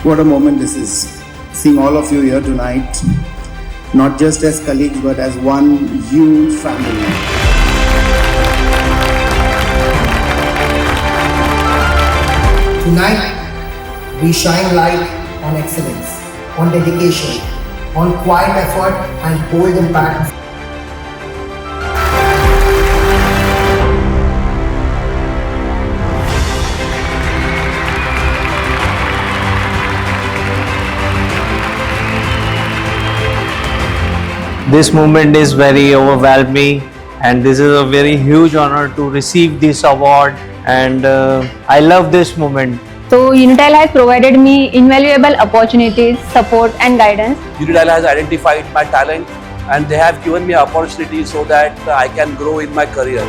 What a moment this is, seeing all of you here tonight, not just as colleagues but as one huge family. Tonight, we shine light on excellence, on dedication, on quiet effort and bold impact. This moment is very overwhelming, and this is a very huge honor to receive this award, and I love this moment. So Unitile has provided me invaluable opportunities, support and guidance. Unitile has identified my talent and they have given me opportunities so that I can grow in my career.